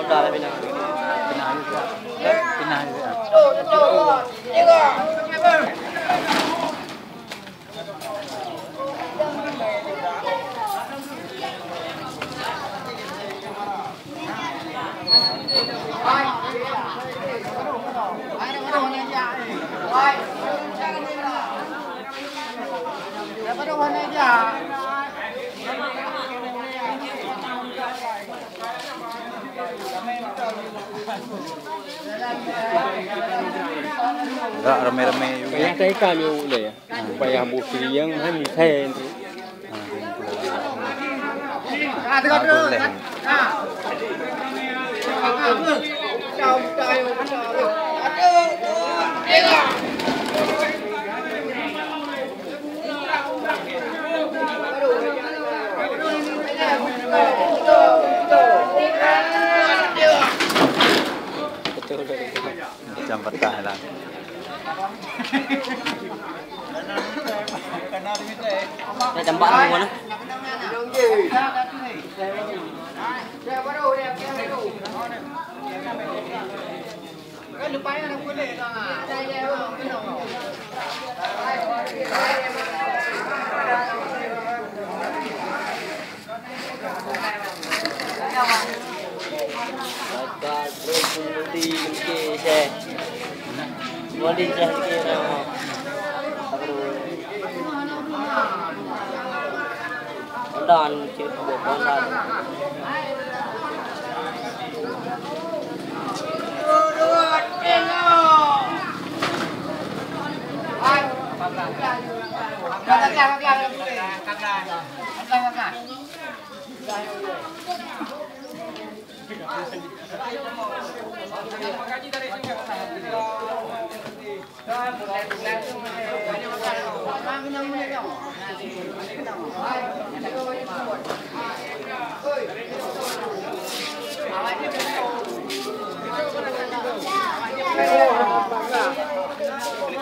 Udah pindah. Pindah Enggak rame-rame juga. Yang saya kami boleh ya. Supaya busi yang kami saya itu. Boleh. Jam petang lah. Jam 4 luôn á. Dan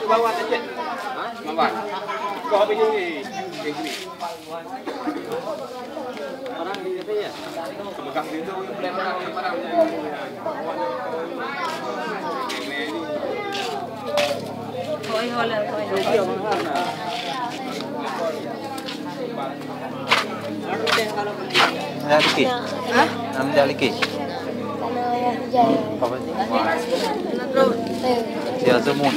Bawa aja. Bawa. Kau begini gini. Orang di situ ya. Sebekang itu barang. Lagi. Namanya lagi. Apa sih? Dia semua.